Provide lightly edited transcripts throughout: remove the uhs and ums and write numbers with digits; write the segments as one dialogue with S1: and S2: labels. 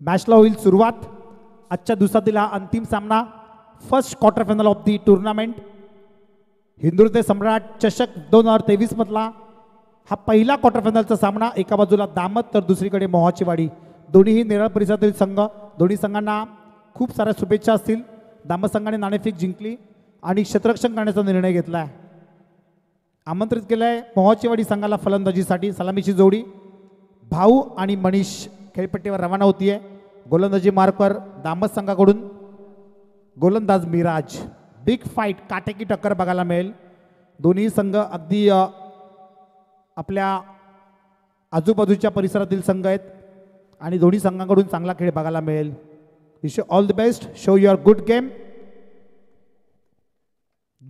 S1: मॅचला होईल सुरुवात. आजच्या दिवसातील हा अंतिम सामना, first quarter final of the tournament, Hinduhriday Samrat Chashak 2023 मधला हा पहिला क्वार्टर फायनलचा सामना. एका बाजूला दामत तर दुसरीकडे मोहाची वाडी. दोन्हीही नेरळ परिसरातील संघ. दोन्ही संघांना खूप साऱ्या शुभेच्छा असतील. दामत संघाने नाणेफेक जिंकली आणि क्षेत्ररक्षण करण्याचा निर्णय घेतला आहे. आमंत्रित केलं आहे मोहाची वाडी संघाला फलंदाजीसाठी. सलामीची जोडी भाऊ आणि मनीष खेळपट्टीवर रवाना होतीये. गोलंदाजी मार्कवर दामत संघाकडून गोलंदाज मिराज. बिग फाईट, काटेकी टक्कर बघायला मिळेल. दोन्ही संघ अगदी आपल्या आजूबाजूच्या परिसरातील संघ आहेत आणि दोन्ही संघांकडून चांगला खेळ बघायला मिळेल. Wish you all the best. Show your good game.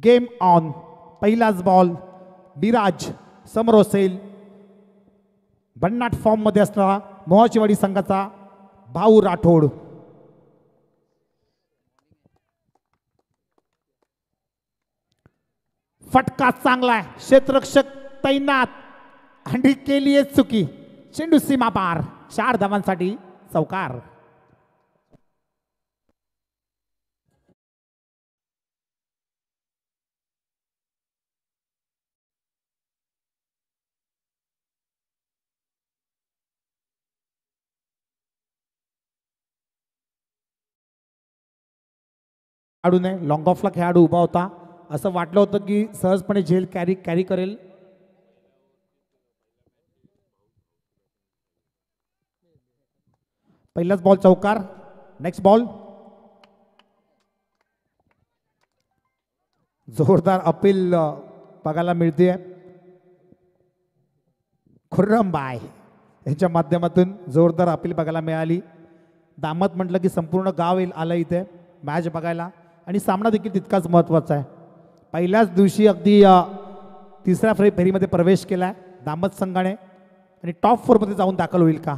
S1: Game on. पहिलाच बॉल. मिराज समोर असेल भन्नाट फॉर्म मध्ये असणारा मोहाची वाडी संघाचा भाऊ राठोड. फटका चांगला आहे. क्षेत्ररक्षक तैनात आणि केली आहे चुकी. चेंडू सीमा पार. 4 धावांसाठी चौकार. खेळाडूने लॉंग ऑफला खेळाडू उभा होता. असं वाटलं होतं की सहजपणे झेल कॅरी करेल. पहिलाच बॉल चौकार. Next ball. जोरदार अपील बघायला मिळते. खुर्रमबाई यांच्या माध्यमातून जोरदार अपील बघायला मिळाली. दामत म्हटलं की संपूर्ण गाव आलं इथे मॅच बघायला आणि सामना देखील तितकाच महत्त्वाचा आहे. पहिल्याच दिवशी अगदी तिसऱ्या फेरीमध्ये प्रवेश केला आहे दामत संघाने आणि टॉप 4 मध्ये जाऊन दाखल होईल का?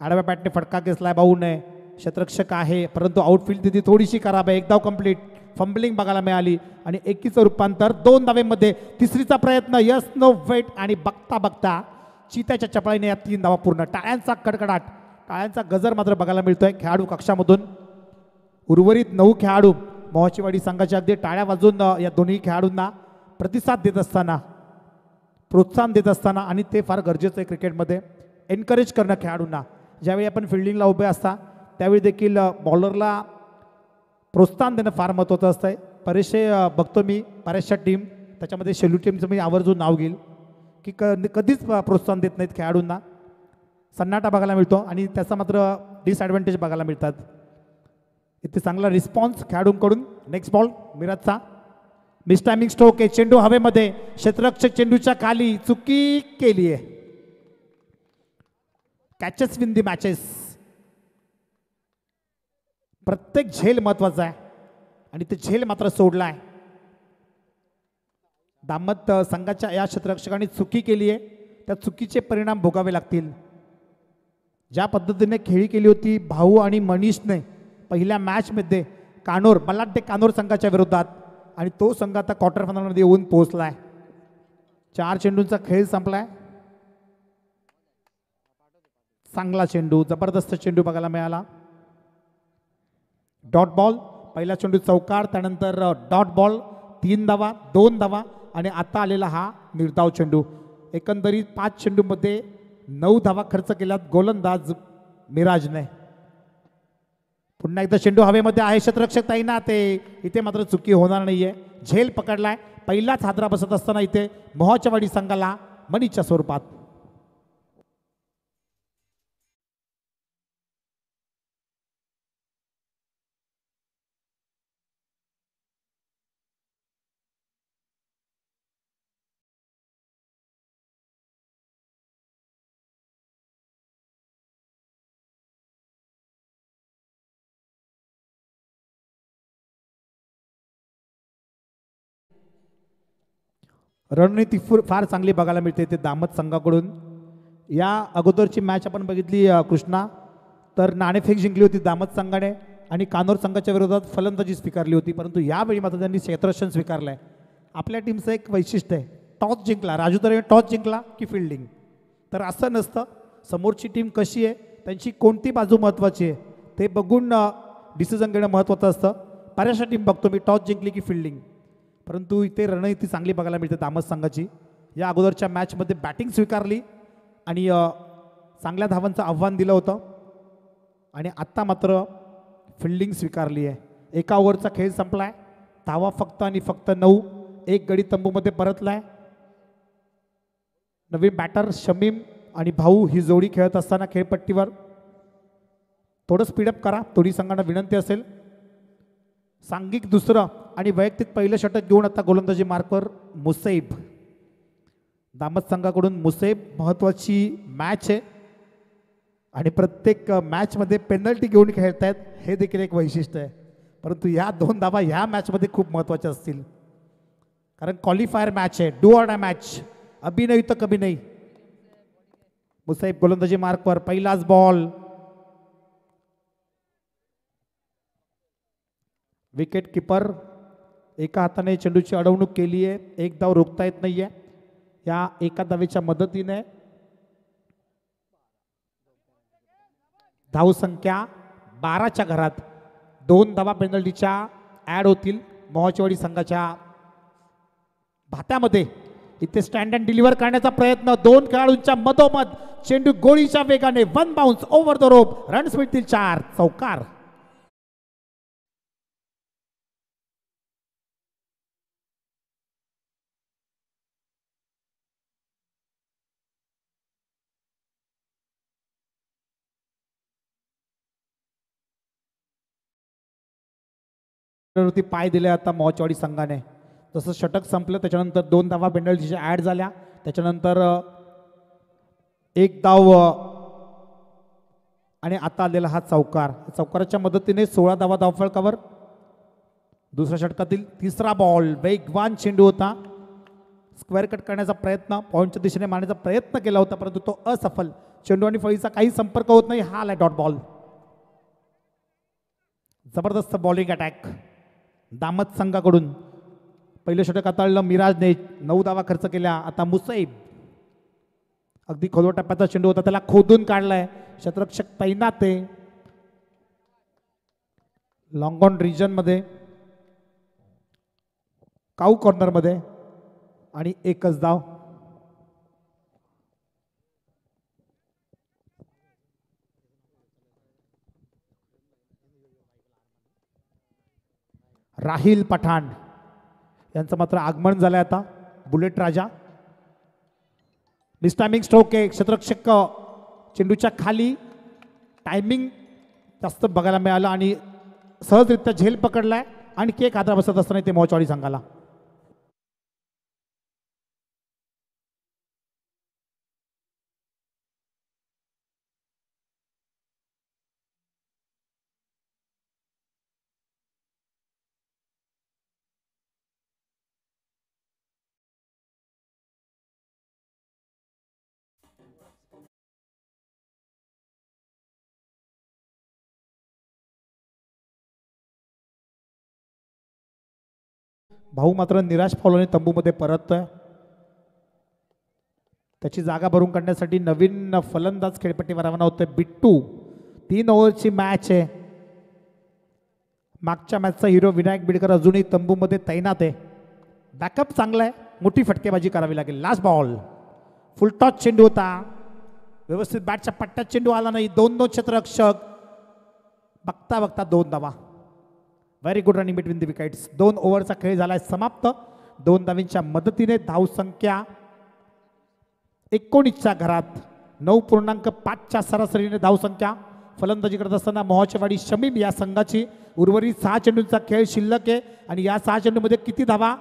S1: आडव्या बॅटने फटका घेतलाय भाऊने. क्षेत्ररक्षक आहे परंतु आउटफील्ड तिथे थोडीशी खराब आहे. एक धाव कंप्लीट. फंबलिंग बघायला मिळाली आणि 21चं रूपांतर 2 धावेमध्ये. तिसरीचा प्रयत्न. यस नो वेट आणि बघता बघता चित्याच्या चपळाईने या 3 धावा पूर्ण. टाळ्यांचा कडकडाट, टाळ्यांचा गजर मात्र बघायला मिळतोय खेळाडू कक्षामधून. उर्वरित 9 खेळाडू मोहाची वाडी संघाच्या अगदी टाळ्या वाजून या दोन्ही खेळाडूंना प्रतिसाद देत असताना, प्रोत्साहन देत असताना, आणि ते फार गरजेचं आहे क्रिकेटमध्ये, एनकरेज करणं खेळाडूंना. ज्यावेळी आपण फिल्डिंगला उभे असता त्यावेळी देखील बॉलरला प्रोत्साहन देणं फार महत्त्वाचं असतं. बरेचसे बघतो मी बऱ्याचशा टीम, त्याच्यामध्ये शेल्यू टीमचं मी आवर्जून नाव घेईल की कधीच प्रोत्साहन देत नाहीत खेळाडूंना. सन्नाटा बघायला मिळतो आणि त्याचा मात्र डिसॲडव्हान्टेज बघायला मिळतात. इथे चांगला रिस्पॉन्स खेळाडूंकडून. नेक्स्ट बॉल मिराजचा. मिस टायमिंग स्ट्रोक आहे. चेंडू हवेमध्ये. क्षेत्ररक्षक चेंडूच्या खाली. चुकी केली आहे. Catches win the matches. प्रत्येक झेल महत्वाचा आहे आणि ते झेल मात्र सोडलाय. दामत संघाच्या या क्षेत्ररक्षकांनी चुकी केली आहे. त्या चुकीचे परिणाम भोगावे लागतील. ज्या पद्धतीने खेळी केली होती भाऊ आणि मनीषने पहिल्या मॅचमध्ये कानोर, बलाढ्य कानोर संघाच्या विरोधात, आणि तो संघ आता क्वार्टर फायनलमध्ये येऊन पोहोचलाय. 4 चेंडूंचा खेळ संपलाय. चांगला चेंडू, जबरदस्त चेंडू बघायला मिळाला. Dot ball. पहिला चेंडू चौकार, त्यानंतर डॉट बॉल 3 धावा, 2 धावा आणि आता आलेला हा निर्धाव चेंडू. एकंदरीत 5 चेंडूमध्ये 9 धावा खर्च केल्यात गोलंदाज मिराजने. पुन्हा एकदा चेंडू हवेमध्ये आहे. क्षेत्ररक्षक तैनात आहे. इथे मात्र चुकी होणार नाहीये. झेल पकडलाय. पहिलाच हादरा बसत असताना इथे मोहाच्या वाडी संघाला मनीच्या स्वरूपात. रणनीती फार चांगली बघायला मिळते ते दामत संघाकडून. या अगोदरची मॅच आपण बघितली कृष्णा, तर नाणेफेक जिंकली होती दामत संघाने आणि कानोर संघाच्या विरोधात फलंदाजी स्वीकारली होती. परंतु यावेळी मात्र त्यांनी क्षेत्ररक्षण स्वीकारलंय. आपल्या टीमचं एक वैशिष्ट्य आहे, टॉस जिंकला, राजू तर टॉस जिंकला की फिल्डिंग. तर असं नसतं. समोरची टीम कशी आहे त्यांची कोणती बाजू महत्त्वाची आहे ते बघून डिसिजन घेणं महत्त्वाचं असतं. बऱ्याचशा टीम बघतो मी टॉस जिंकली की फिल्डिंग, परंतु इथे रणनीती चांगली बघायला मिळते दामस संघाची. या अगोदरच्या मॅचमध्ये बॅटिंग स्वीकारली आणि चांगल्या धावांचं आव्हान दिलं होतं आणि आत्ता मात्र फिल्डिंग स्वीकारली आहे. एका ओव्हरचा खेळ संपलाय, धावा फक्त आणि फक्त 9. एक गडी तंबूमध्ये परतलाय. नवीन बॅटर शमीम आणि भाऊ ही जोडी खेळत असताना खेळपट्टीवर थोडं स्पीडअप करा, दोन्ही संघांना विनंती असेल. सांघिक दुसरं आणि वैयक्तिक पहिलं षटक घेऊन आता गोलंदाजी मार्कवर मुसैब. दामत संघाकडून मुसैब महत्त्वाची मॅच आहे आणि प्रत्येक मॅचमध्ये पेनल्टी घेऊन खेळतायत, हे देखील एक वैशिष्ट्य आहे. परंतु या 2 धावा ह्या मॅचमध्ये खूप महत्त्वाच्या असतील, कारण क्वालिफायर मॅच आहे, डू ऑर डाय मॅच, अभी नाही तर कभी नाही. मुसैब गोलंदाजी मार्कवर, पहिलाच बॉल. विकेट किपर एका हाताने चेंडूची अडवणूक केली आहे, एक धाव रोखता येत नाहीये. या एका धावेच्या मदतीने धावसंख्या 12च्या घरात. 2 धावा पेनल्टीच्या ऍड होतील मोहाचेवाडी संघाच्या भात्यामध्ये. इथे स्टँड अँड डिलिव्हर करण्याचा प्रयत्न, 2 खेळाडूंच्या मधोमध चेंडू गोळीच्या वेगाने, 1 bounce over the rope, runs मिळतील 4. चौकार. पाय दिले आता मोहाचवाडी संघाने. जसं षटक संपलं त्याच्यानंतर 2 धावा पेनल्टीच्या ऍड झाल्या, त्याच्यानंतर 1 धाव आणि आता आलेला हा चौकार. चौकाराच्या मदतीने 16 धावा धावफलकावर. दुसऱ्या षटकातील तिसरा बॉल, वेगवान चेंडू होता, स्क्वेअर कट करण्याचा प्रयत्न, पॉईंटच्या दिशेने मारण्याचा प्रयत्न केला होता परंतु तो असफल. चेंडू आणि फळीचा काही संपर्क होत नाही, हा आलाय डॉट बॉल. जबरदस्त बॉलिंग अटॅक दामत संघाकडून. पहिलं षटक हाताळलं मिराजने, 9 धावा खर्च केल्या. आता मुसैब, अगदी खोलवर टप्प्याचा चेंडू होता, त्याला खोदून काढलाय, क्षेत्ररक्षक तैनात आहे. लॉंग ऑन रिजन मध्ये, काऊ कॉर्नर मध्ये आणि एकच धाव. राहिल पठाण यांचं मात्र आगमन झालंय आता. बुलेट राजा मिसटायमिंग स्ट्रोक आहे, क्षेत्ररक्षक चेंडूच्या खाली, टायमिंग जास्त बघायला मिळालं आणि सहजरित्या झेल पकडलाय. आणखी एक आधार बसत असताना ते मोहाचवाडी संघाला. भाऊ मात्र निराश पावलाने तंबूमध्ये परततोय. त्याची जागा भरून काढण्यासाठी नवीन फलंदाज खेळपट्टीवर रवाना होतोय बिट्टू. 3 ओव्हरची मॅच आहे. मागच्या मॅचचा हिरो विनायक बिडकर अजूनही तंबूमध्ये तैनात आहे. बॅकअप चांगला आहे, मोठी फटकेबाजी करावी लागेल. लास्ट बॉल, फुल टॉच चेंडू होता, व्यवस्थित बॅटच्या पट्ट्यात चेंडू आला नाही. 2 क्षेत्ररक्षक, बघता बघता 2 धावा. Very good running between the wickets. 2 ओव्हरचा खेळ झालाय समाप्त. 2 धावींच्या मदतीने धावसंख्या 19च्या घरात. 9.5च्या सरासरीने धावसंख्या. फलंदाजी करत असताना मोहाचवाडी शमीम या संघाची. उर्वरित 6 चेंडूंचा खेळ शिल्लक आहे आणि या 6 चेंडूमध्ये किती धावा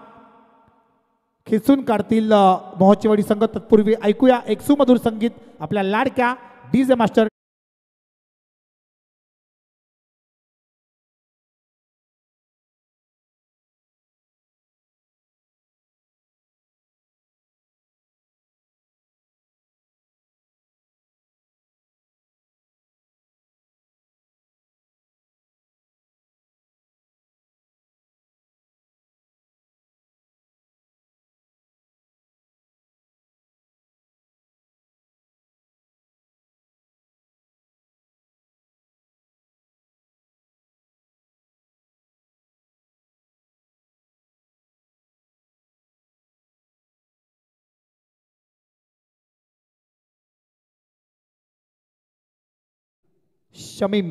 S1: खेचून काढतील मोहाचवाडी संघ, तत्पूर्वी ऐकूया एक सुमधुर संगीत आपल्या लाडक्या डीजे मास्टर शमीम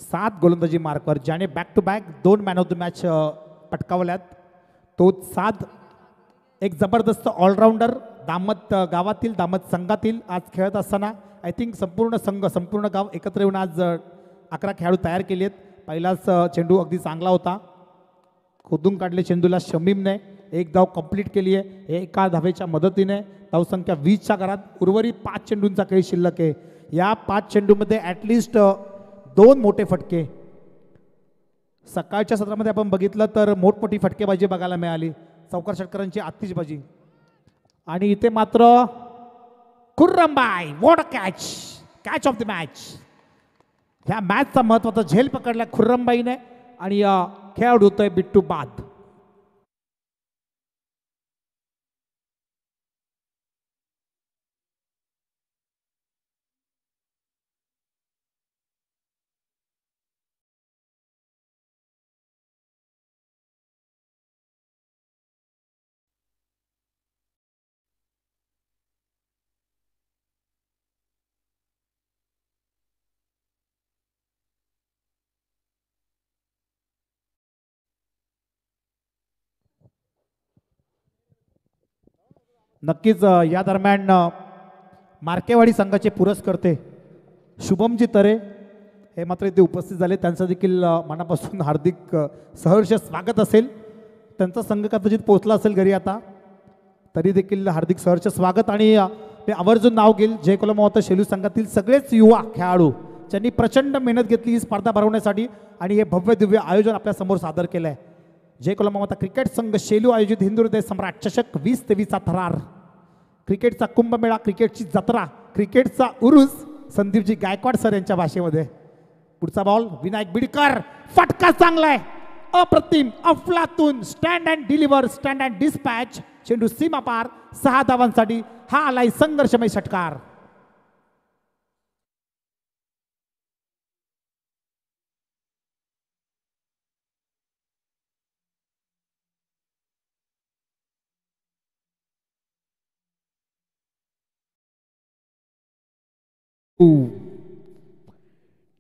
S1: 7 गोलंदाजी मार्कवर, ज्याने back to back 2 man of the match पटकावल्यात. तो 7 एक जबरदस्त ऑलराऊंडर. दामत गावातील, दामत संघातील आज खेळत असताना आय थिंक संपूर्ण गाव एकत्र येऊन आज 11 खेळाडू तयार केले आहेत. पहिलाच चेंडू अगदी चांगला होता, खोदून काढले चेंडूला शमीमने. एक धाव कंप्लीट केली आहे एका धावेच्या मदतीने. धावसंख्या 20च्या घरात. उर्वरित 5 चेंडूंचा खेळ शिल्लक आहे. या 5 चेंडूमध्ये ॲटलिस्ट 2 मोठे फटके. सकाळच्या सत्रामध्ये आपण बघितलं तर मोठमोठी फटकेबाजी बघायला मिळाली, चौकार षटकारांची आतिषबाजी. आणि इथे मात्र खुर्रमबाई, what a catch of the match. ह्या मॅचचा महत्वाचा झेल पकडला खुर्रमबाईने आणि खेळाडू होतोय बिट्टू बाद. नक्कीच या दरम्यान मार्केवाडी संघाचे पुरस्कर्ते शुभमजी तरे हे मात्र इथे उपस्थित झाले. त्यांचं देखील मनापासून हार्दिक सहर्ष स्वागत असेल. त्यांचा संघ कदाचित पोचला असेल घरी आता, तरी देखील हार्दिक सहर्ष स्वागत. आणि ते आवर्जून नाव घेईल जय कोलमावत शेलू संघातील सगळेच युवा खेळाडू ज्यांनी प्रचंड मेहनत घेतली ही स्पर्धा भरवण्यासाठी आणि हे भव्य दिव्य आयोजन आपल्या समोर सादर केलं आहे. जय कोलमावत क्रिकेट संघ शेलू आयोजित हिंदू हृदय सम्राट चषक 2023चा थरार. क्रिकेटचा कुंभमेळा, क्रिकेटची जत्रा, क्रिकेटचा उरूस संदीपजी गायकवाड सर यांच्या भाषेमध्ये. पुढचा बॉल विनायक बिडकर, फटका चांगला आहे, अप्रतिम, अफलातून. Stand and deliver, stand and dispatch. चेंडू सीमा पार. 6 धावांसाठी हा आलाय संघर्षमय षटकार.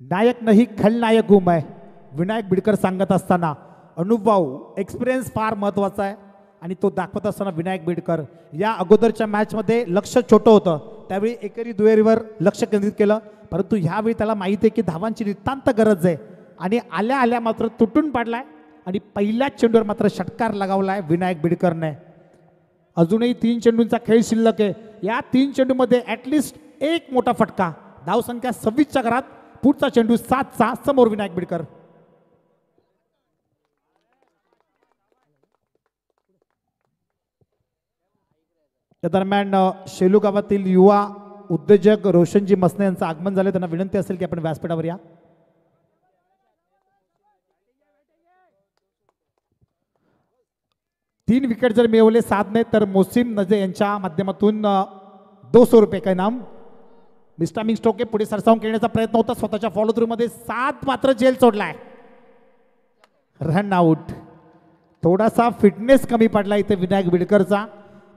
S1: नायक नाही खलनायक हूं मैं, विनायक बिडकर सांगत असताना अनुभव, एक्सपिरियन्स फार महत्वाचा आहे आणि तो दाखवत असताना विनायक बिडकर. या अगोदरच्या मॅचमध्ये लक्ष छोटं होतं, त्यावेळी एकेरी दुहेरीवर लक्ष केंद्रित केलं, परंतु ह्यावेळी त्याला माहिती आहे की धावांची नितांत गरज आहे आणि आल्या आल्या मात्र तुटून पडलाय आणि पहिल्याच चेंडूवर मात्र षटकार लगावलाय विनायक बिडकरने. अजूनही 3 चेंडूंचा खेळ शिल्लक आहे. या 3 चेंडूमध्ये ॲटलिस्ट एक मोठा फटका. धावसंख्या 26च्या घरात. पुढचा चेंडू 7चा. समोर विनायक बिडकर. या दरम्यान शेलू गावातील युवा उद्योजक रोशनजी मसने यांचं आगमन झाले. त्यांना विनंती असेल की आपण व्यासपीठावर या. तीन विकेट जर मिळवले साधने तर मोसिम नजे यांच्या माध्यमातून 200 रुपये का इनाम. मिस्टर मिंग स्टोके पुढे सरसावून खेळण्याचा प्रयत्न होता, स्वतःच्या फॉलो थ्रू मध्ये 7 मात्र जेल सोडलाय. Run out. थोडासा फिटनेस कमी पडला इथे विनायक बिडकरचा,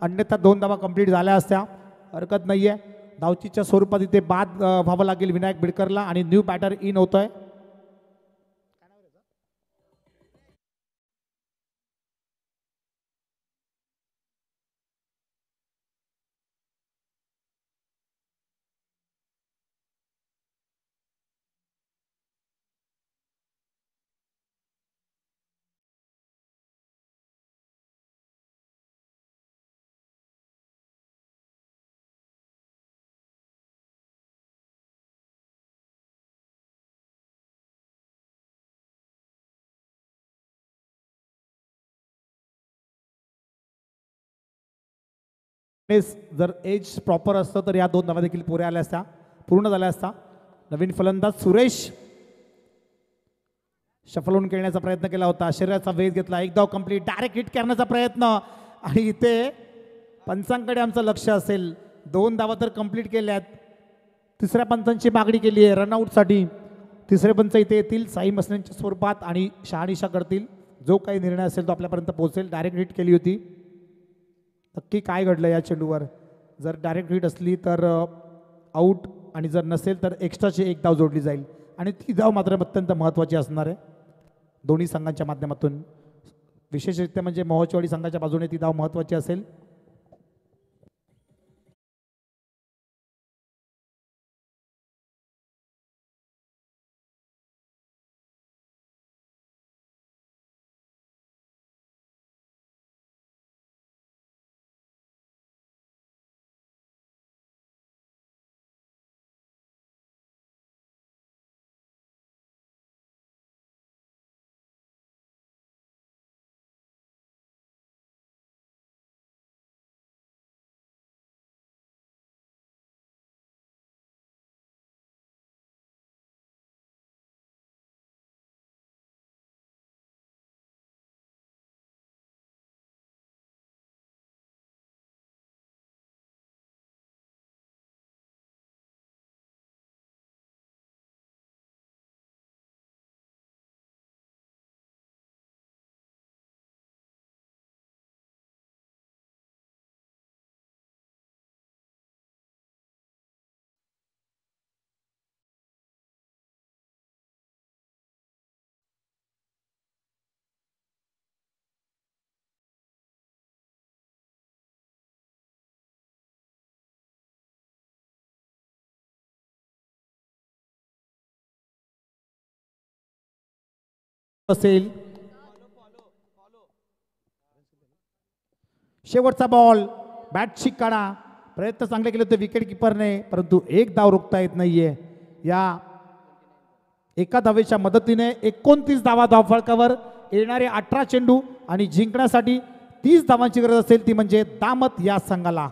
S1: अन्यथा 2 धावा कंप्लीट झाल्या असत्या. हरकत नाहीये. धावचीच्या स्वरूपात इथे बाद व्हावं लागेल विनायक बिडकरला आणि न्यू बॅटर इन होतोय. जर एज प्रॉपर असतं तर या 2 धावा देखील पुऱ्या आल्या असत्या, पूर्ण झाल्या असता. नवीन फलंदाज सुरेश शफल होऊन खेळण्याचा प्रयत्न केला होता, शरीराचा वेध घेतला, 1 धाव कंप्लीट. डायरेक्ट हिट करण्याचा प्रयत्न आणि इथे पंचांकडे आमचं लक्ष असेल. 2 धावा तर कंप्लीट केल्यात. तिसऱ्या पंचांची मागणी केली आहे रनआउटसाठी. तिसरे पंच इथे येतील साई मसनेंच्या स्वरूपात आणि शहानिशा करतील. जो काही निर्णय असेल तो आपल्यापर्यंत पोहोचेल. डायरेक्ट हिट केली होती. नक्की काय घडलं या चेंडूवर? जर डायरेक्ट हिट असली तर आऊट आणि जर नसेल तर एक्स्ट्राची एक धाव जोडली जाईल आणि ती धाव मात्र अत्यंत महत्त्वाची असणार आहे दोन्ही संघांच्या माध्यमातून. विशेषरित्या म्हणजे मोहोचवाडी संघाच्या बाजूने ती धाव महत्त्वाची असेल. असेल शेवटचा बॉल बॅट काढा. प्रयत्न चांगले केले होते विकेट किपरने परंतु एक धाव रोखता येत नाहीये. या एका धावेच्या मदतीने 29 धावा धावफलकावर येणारे 18 चेंडू आणि जिंकण्यासाठी 30 धावांची गरज असेल ती म्हणजे दामत या संघाला.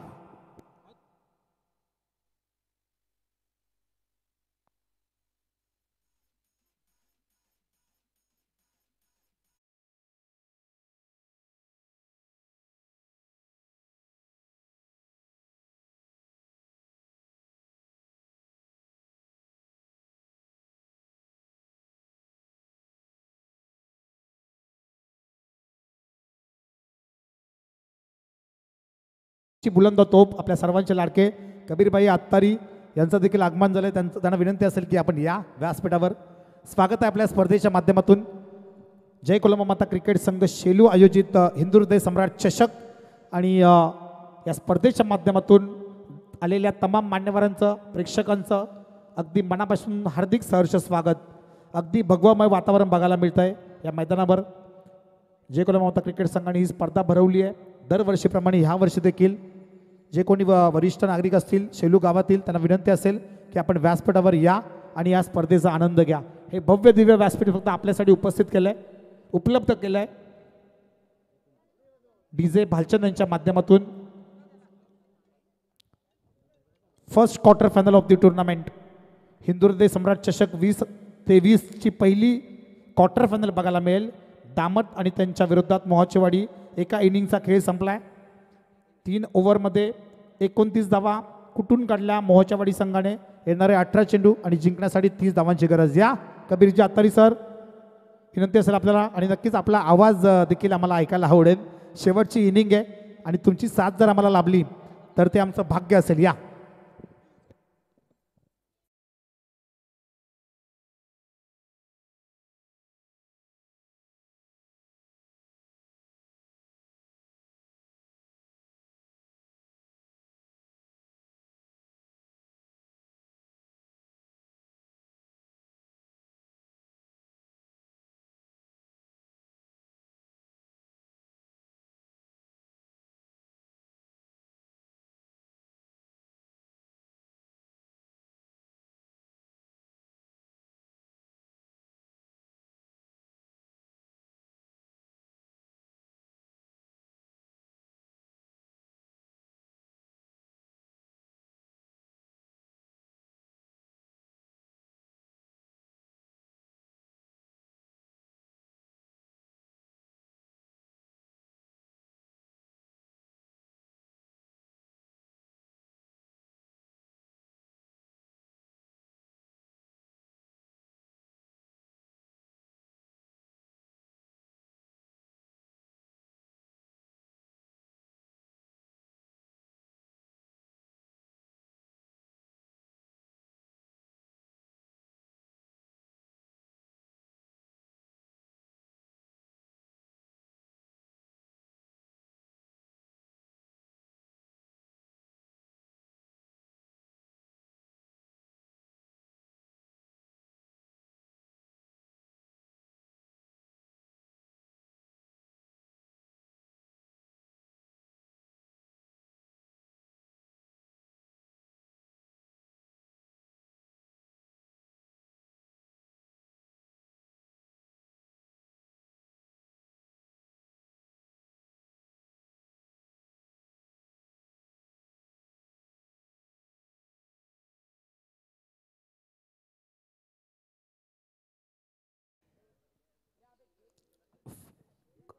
S1: बुलंद तोप आपल्या सर्वांचे लाडके कबीरभाई आत्तारी यांचं देखील आगमन झालं. त्यांना विनंती असेल की आपण या व्यासपीठावर. स्वागत आहे आपल्या स्पर्धेच्या माध्यमातून. जय कोलमा माता क्रिकेट संघ शेलू आयोजित हिंदू हृदय सम्राट चषक आणि या स्पर्धेच्या माध्यमातून आलेल्या तमाम मान्यवरांचं प्रेक्षकांचं अगदी मनापासून हार्दिक सहर्ष स्वागत. अगदी भगवामय वातावरण बघायला मिळतं आहे या मैदानावर. जय कोलमा माता क्रिकेट संघाने ही स्पर्धा भरवली आहे. दरवर्षीप्रमाणे ह्या वर्षी देखील जे कोणी वरिष्ठ नागरिक असतील शेलू गावातील त्यांना विनंती असेल की आपण व्यासपीठावर या आणि या स्पर्धेचा आनंद घ्या. हे भव्य दिव्य व्यासपीठ फक्त आपल्यासाठी उपस्थित केलंय उपलब्ध केलंय डीजे भालचंद यांच्या माध्यमातून. First quarter final of the tournament Hindu हृदय सम्राट चषक 2023 ची पहिली क्वार्टर फायनल बघायला मिळेल. दामट आणि त्यांच्या विरोधात मोहोचवाडी. एका इनिंगचा खेळ संपलाय. 3 ओव्हरमध्ये 29 धावा कुठून काढल्या मोहोचवाडी संघाने. येणारे 18 चेंडू आणि जिंकण्यासाठी 30 धावांची गरज. या कबीरजी आत्तारी सर विनंती असेल आपल्याला आणि नक्कीच आपला आवाज देखील आम्हाला ऐकायला आवडेल. शेवटची इनिंग आहे आणि तुमची साथ जर आम्हाला लाभली तर ते आमचं भाग्य असेल. या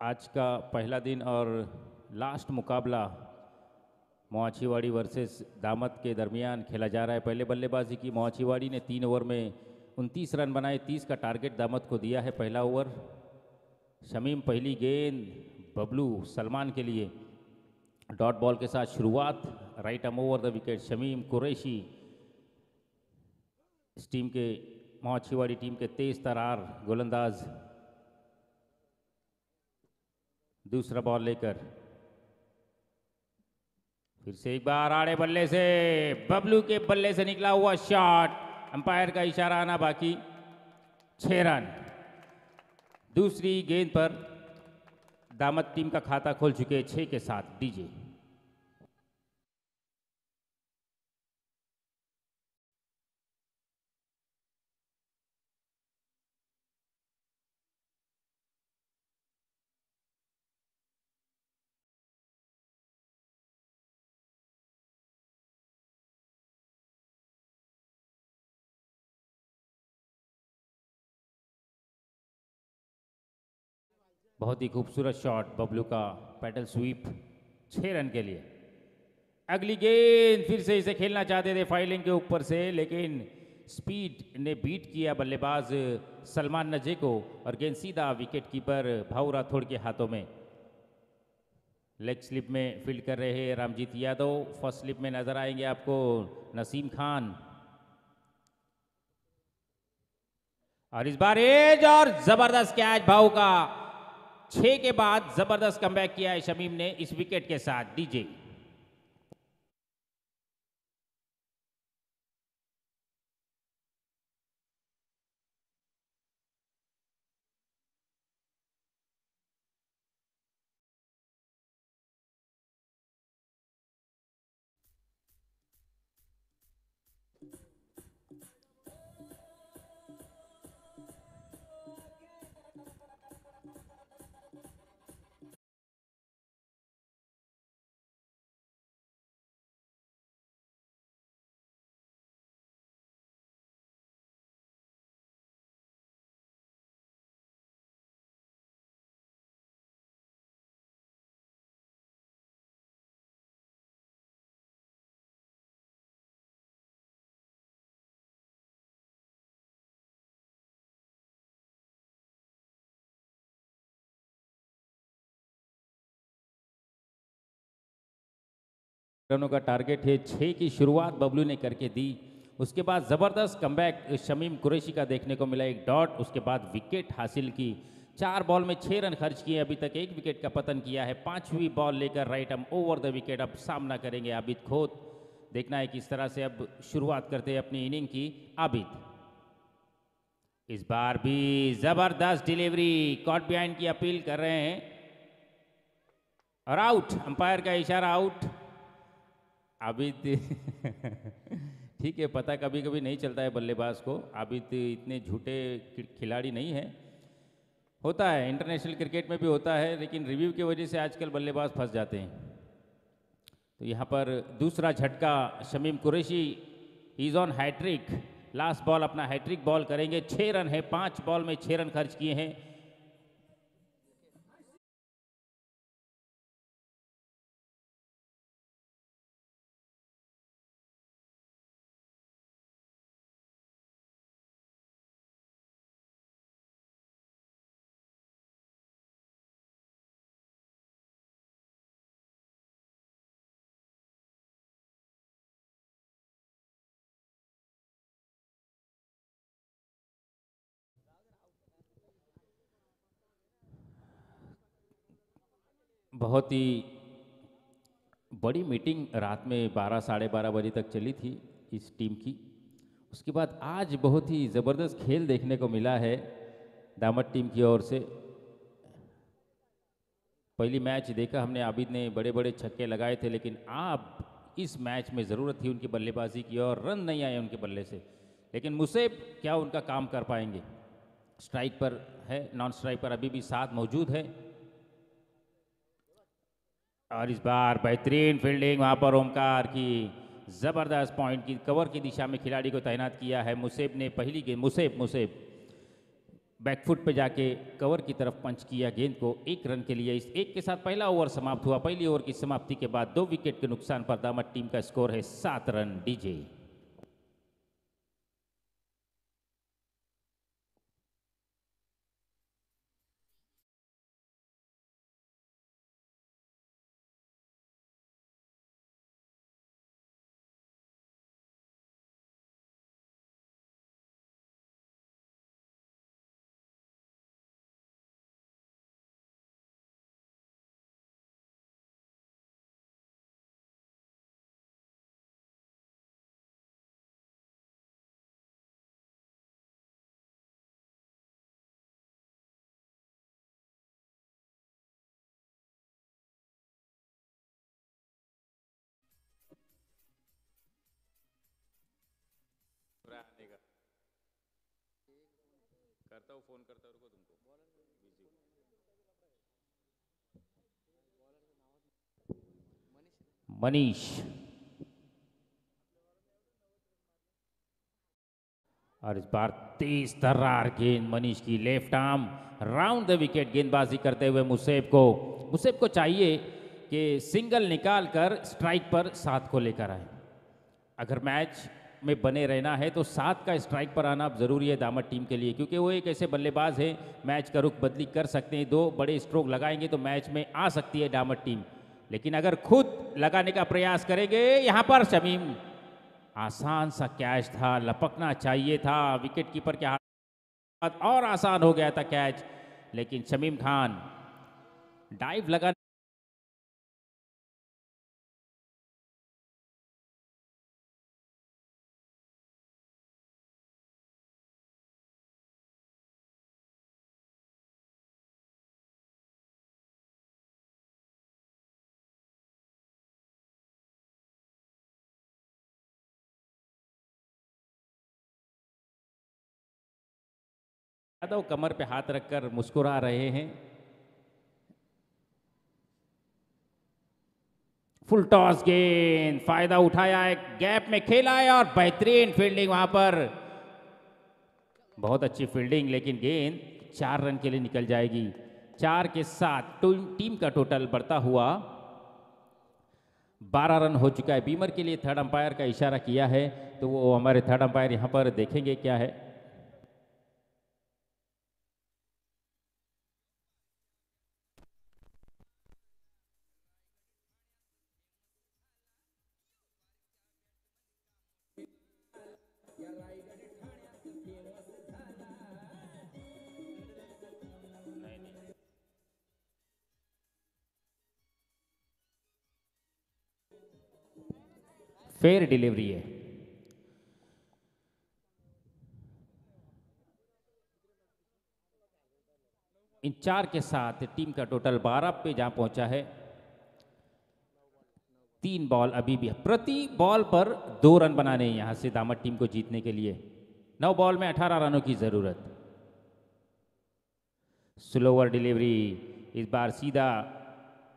S2: आज का पहला दिन और लास्ट मुकाबला मोहाचीवाड़ी वर्सेस दामत के दरमियान खेला जा रहा है। पहले बल्लेबाजी की मोहाचीवाड़ी ने 3 ओवर में 29 रन बनाए। 30 का टारगेट दामत को दिया है। पहला ओवर शमीम, पहली गेंद बबलू सलमान के लिए। डॉट बॉल के साथ शुरुआत, right arm over the wicket. Shamim Qureshi इस टीम के, मोहाचीवाड़ी टीम के तेज तरार गोलंदाज। दूसरा बॉल लेकर फिर से एक बार आड़े बल्ले से बबलू के बल्ले से निकला हुआ शॉट। अंपायर का इशारा आना बाकी। 6 रन। दूसरी गेंद पर दामत टीम का खाता खोल चुके 6 के साथ डीजे। बहुत ही खूबसूरत शॉट बबलू का, पैडल स्वीप 6 रन के लिए। अगली गेंद फिर से इसे खेलना चाहते थे फाइलिंग के ऊपर से, लेकिन स्पीड ने बीट किया बल्लेबाज सलमान नजे को और गेंद सीधा विकेट कीपर भाऊ राठौड़ के हाथों में। लेग स्लिप में फील्ड कर रहे हैं रामजीत यादव। फर्स्ट स्लिप में नजर आएंगे आपको नसीम खान। और इस बार एज और जबरदस्त कैच भाऊ का। 6 के बाद जबरदस्त कमबैक किया है शमीम ने इस विकेट के साथ डीजे। रनों का टारगेट है। 6 की शुरुआत बबलू ने करके दी। उसके बाद ज़बरदस्त कमबैक शमीम कुरैशी का देखने को मिला, एक डॉट। उसके बाद विकेट हासिल की। 4 बॉल में 6 रन खर्च किए, अभी तक 1 विकेट का पतन किया है। 5वीं बॉल लेकर right arm over the wicket अब सामना करेंगे आबिद खोत। देखना है किस तरह से अब शुरुआत करते हैं अपनी इनिंग की आबिद। इस बार भी जबरदस्त डिलीवरी, कॉट बिहाइंड की अपील कर रहे हैं और आउट। अंपायर का इशारा आउट। आबिद ठीक है, पता कभी कभी नहीं चलता है बल्लेबाज को। आबिद इतने झूठे खिलाड़ी नहीं है, होता है इंटरनेशनल क्रिकेट में भी होता है, लेकिन रिव्यू की वजह से आजकल बल्लेबाज फंस जाते हैं। तो यहाँ पर दूसरा झटका Shamim Qureshi, is on hattrick. Last ball अपना हैट्रिक बॉल करेंगे। 6 रन है, 5 बॉल में 6 रन खर्च किए हैं। बहुत ही बड़ी मीटिंग रात में 12 साढ़े 12 बजे तक चली थी इस टीम की। उसके बाद आज बहुत ही ज़बरदस्त खेल देखने को मिला है दामत टीम की ओर से। पहली मैच देखा हमने, आबिद ने बड़े बड़े छक्के लगाए थे, लेकिन अब इस मैच में ज़रूरत थी उनकी बल्लेबाजी की और रन नहीं आए उनके बल्ले से। लेकिन मुसेब क्या उनका काम कर पाएंगे। स्ट्राइक पर है, नॉन स्ट्राइक पर अभी भी साथ मौजूद है। और इस बार बेहतरीन फील्डिंग वहाँ पर ओमकार की, ज़बरदस्त पॉइंट की कवर की दिशा में खिलाड़ी को तैनात किया है मुसेब ने। पहली गेंद मुसेब बैकफुट पे जाके कवर की तरफ पंच किया गेंद को 1 रन के लिए। इस 1 के साथ पहला ओवर समाप्त हुआ। पहली ओवर की समाप्ति के बाद 2 विकेट के नुकसान पर दामद टीम का स्कोर है 7 रन। डीजे करता हूँ, फोन करता हूँ, रुको तुमको बिजी हूँ। मनीष और इस बार तेज तर्रार गेंद मनीष की left arm round the wicket गेंदबाजी करते हुए मुसेब को चाहिए कि सिंगल निकाल कर स्ट्राइक पर 7 को लेकर आए। अगर मैच में बने रहना है तो 7 का स्ट्राइक पर आना जरूरी है दामद टीम के लिए, क्योंकि वो एक ऐसे बल्लेबाज हैं मैच का रुख बदली कर सकते हैं। 2 बड़े स्ट्रोक लगाएंगे तो मैच में आ सकती है दामद टीम, लेकिन अगर खुद लगाने का प्रयास करेंगे यहाँ पर शमीम, आसान सा कैच था, लपकना चाहिए था विकेट कीपर के हाथ और आसान हो गया था कैच, लेकिन शमीम खान डाइव लगा यादव कमर पे हाथ रखकर मुस्कुरा रहे हैं। फुल टॉस गेंद, फायदा उठाया है, गैप में खेला है और बेहतरीन फील्डिंग वहां पर, बहुत अच्छी फील्डिंग, लेकिन गेंद 4 रन के लिए निकल जाएगी। 4 के साथ टीम का टोटल बढ़ता हुआ 12 रन हो चुका है। बीमर के लिए थर्ड अंपायर का इशारा किया है, तो वो हमारे थर्ड अंपायर यहां पर देखेंगे क्या है। फेयर डिलीवरी है। इन 4 के साथ टीम का टोटल 12 पे जहां पहुंचा है। 3 बॉल अभी भी, प्रति बॉल पर 2 रन बनाने हैं यहां से दामद टीम को जीतने के लिए। 9 बॉल में 18 रनों की जरूरत। स्लोवर डिलीवरी, इस बार सीधा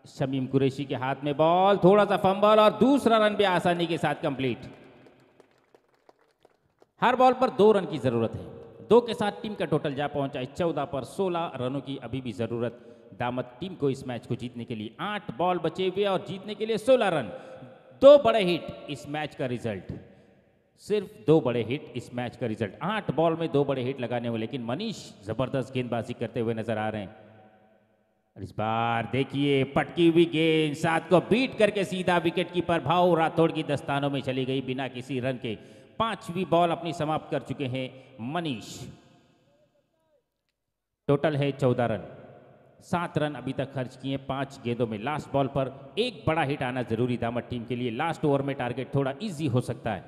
S2: शमीम कुरैशी के हाथ में बॉल, थोड़ा सा फंबल और दूसरा रन भी आसानी के साथ कंप्लीट। हर बॉल पर 2 रन की जरूरत है। 2 के साथ टीम का टोटल जा पहुंचा है 14 पर। 16 रनों की अभी भी जरूरत दामद टीम को इस मैच को जीतने के लिए। 8 बॉल बचे हुए और जीतने के लिए 16 रन। 2 बड़े हिट इस मैच का रिजल्ट, सिर्फ 2 बड़े हिट इस मैच का रिजल्ट। 8 बॉल में 2 बड़े हिट लगाने हुए, लेकिन मनीष जबरदस्त गेंदबाजी करते हुए नजर आ रहे हैं। और इस बार देखिए पटकी हुई गेंद 7 को बीट करके सीधा विकेट कीपर भाऊ राठौड़ की दस्तानों में चली गई बिना किसी रन के। 5वीं बॉल अपनी समाप्त कर चुके हैं मनीष। टोटल है 14 रन। 7 रन अभी तक खर्च किए 5 गेंदों में। लास्ट बॉल पर एक बड़ा हिट आना जरूरी दामद टीम के लिए। लास्ट ओवर में टारगेट थोड़ा इजी हो सकता है,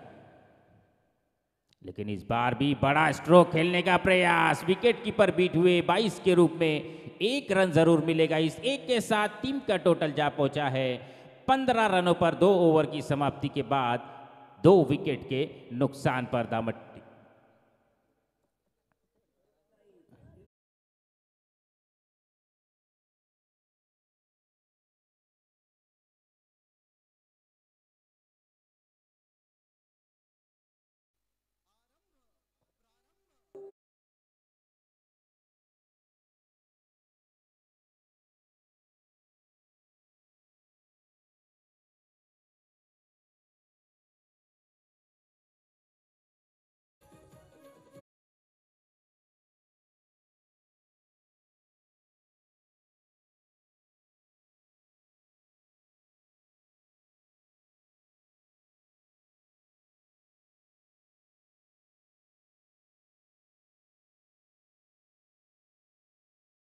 S2: लेकिन इस बार भी बड़ा स्ट्रोक खेलने का प्रयास। विकेट कीपर बीट हुए 22 के रूप में 1 रन जरूर मिलेगा। इस 1 के साथ टीम का टोटल जा पहुंचा है 15 रनों पर 2 ओवर की समाप्ति के बाद 2 विकेट के नुकसान पर दामद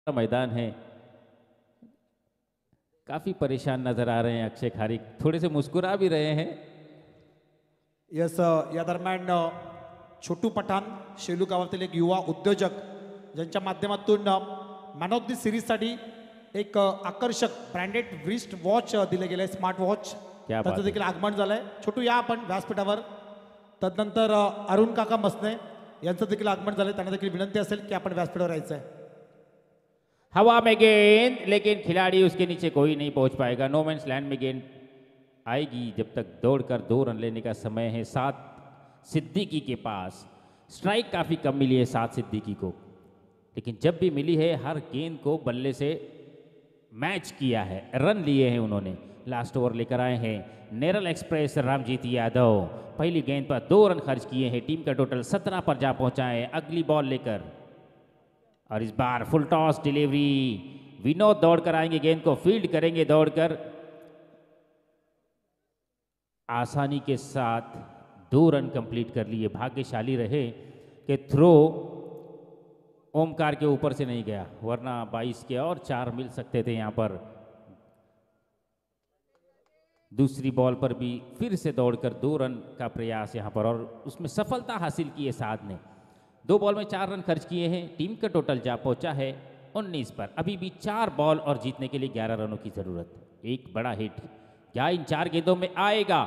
S2: मैदान है। काफी परेशान नजर आ रहे हैं अक्षय खारिक, थोड़े से मुस्कुरा भी रहे हैं।
S1: यस या दरम्यान छोटू पठाण शेलू गावातील एक युवा उद्योजक ज्यांच्या माध्यमातून मॅन ऑफ द सिरीजसाठी एक आकर्षक ब्रँडेड रिस्ट वॉच दिले गेले, स्मार्ट वॉच,
S2: क्या बात
S1: त्याचं
S2: आहे.
S1: देखील आगमन झालंय. छोटू या आपण व्यासपीठावर. तदनंतर अरुण काका मसने यांचं देखील आगमन झालंय. त्यांना देखील विनंती असेल की आपण व्यासपीठावर यायचं आहे.
S2: हवा में गेंद, लेकिन खिलाड़ी उसके नीचे कोई नहीं पहुंच पाएगा. नो मैंस लैंड में गेंद आएगी जब तक दौड़कर 2 रन लेने का समय है. 7 सिद्दीकी के पास. स्ट्राइक काफ़ी कम मिली है 7 सिद्दीकी को, लेकिन जब भी मिली है हर गेंद को बल्ले से मैच किया है, रन लिए हैं उन्होंने. लास्ट ओवर लेकर आए हैं नेरल एक्सप्रेस रामजीत यादव. पहली गेंद पर 2 रन खर्च किए हैं. टीम का टोटल 17 पर जा पहुंचा है. अगली बॉल लेकर और इस बार फुल टॉस डिलीवरी. विनोद दौड़कर आएंगे, गेंद को फील्ड करेंगे दौड़कर. आसानी के साथ 2 रन कंप्लीट कर लिए. भाग्यशाली रहे कि थ्रो ओमकार के ऊपर से नहीं गया, वरना 22 के और 4 मिल सकते थे यहाँ पर. दूसरी बॉल पर भी फिर से दौड़कर 2 रन का प्रयास यहाँ पर, और उसमें सफलता हासिल की है साध ने. 2 बॉल में 4 रन खर्च किए हैं. टीम का टोटल जा पहुंचा है 19 पर. अभी भी 4 बॉल और जीतने के लिए 11 रनों की जरूरत. एक बड़ा हिट क्या इन 4 गेंदों में आएगा,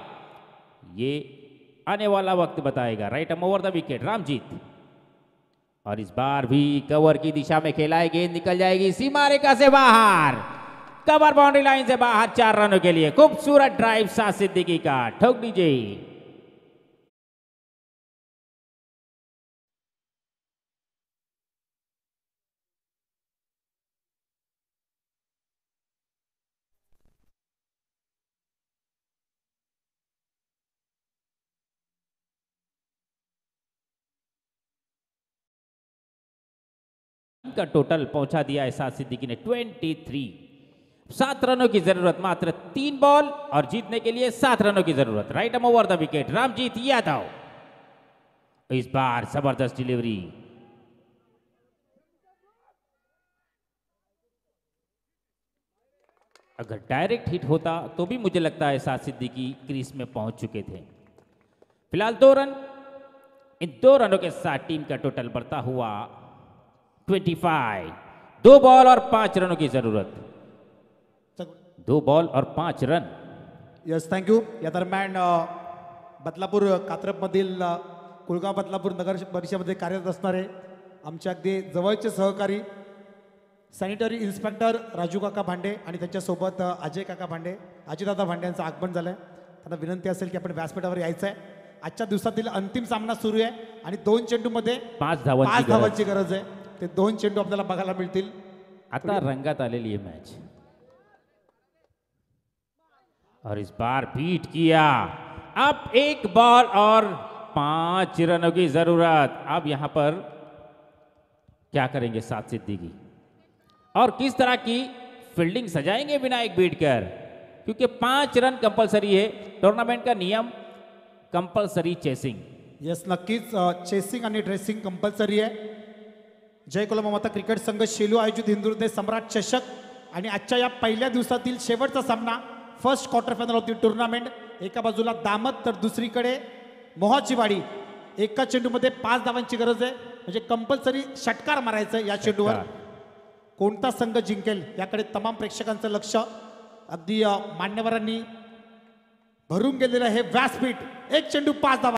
S2: ये आने वाला वक्त बताएगा. Right um over the wicket Ramjeet. और इस बार भी कवर की दिशा में खेला है, गेंद निकल जाएगी सीमा रेखा से बाहर. कवर बाउंड्री लाइन से बाहर 4 रनों के लिए. खूबसूरत ड्राइव साथ सिद्दीकी का. ठोक दीजिए. का टोटल पहुंचा दिया है साथ सिद्दीकी ने 23. 7 रनों की जरूरत, मात्र 3 बॉल और जीतने के लिए 7 रनों की जरूरत. Right um over the wicket Ramjeet Yadav. इस बार जबरदस्त डिलीवरी. अगर डायरेक्ट हिट होता तो भी मुझे लगता है साथ सिद्दीकी क्रीज में पहुंच चुके थे. फिलहाल 2 रन. इन 2 रनों के साथ टीम का टोटल बढ़ता हुआ 25. 2 बॉल और 5 रनों की जरूरत. 2 बॉल और 5 रन.
S1: Yes thank you. या दरम्यान बदलापूर कात्रपमधील कुलगाव बदलापूर नगर परिषदेमध्ये कार्यरत असणारे आमचे अगदी जवळचे सहकारी सॅनिटरी इन्स्पेक्टर राजू काका भांडे आणि त्यांच्यासोबत अजय काका भांडे, अजितदादा भांडे यांचं आगमन झालं आहे. त्यांना विनंती असेल की आपण व्यासपीठावर यायचं आहे. आजच्या दिवसातील अंतिम सामना सुरू आहे आणि 2 चेंडूमध्ये
S2: 5
S1: धावांची गरज आहे. ते 2 चेंडू आपल्याला बघायला मिळतील.
S2: आता रंगात आलेली है मैच. और इस बार बीट किया. अब 1 बॉल और 5 रनों की जरूरत. अब यहां पर क्या करेंगे साथ सिद्दीकी, और किस तरह की फील्डिंग सजाएंगे विनायक बीटकर, क्योंकि 5 रन कंपलसरी है. टूर्नामेंट का नियम कंपलसरी चेसिंग.
S1: येस नक्कीच चेसिंग आणि ड्रेसिंग कंपल्सरी आहे. जय कोलमाता क्रिकेट संघ शेलू आयोजित हिंदुहृदय सम्राट चषक आणि आजच्या या पहिल्या दिवसातील शेवटचा सामना, first quarter final of the tournament. एका बाजूला दामत तर दुसरीकडे मोहाची वाडी. एका चेंडूमध्ये 5 धावांची गरज आहे, म्हणजे कंपल्सरी षटकार मारायचं या चेंडूवर. कोणता संघ जिंकेल याकडे तमाम प्रेक्षकांचं लक्ष. अगदी मान्यवरांनी भरून गेलेलं हे व्यासपीठ. 1 चेंडू 5 धावा.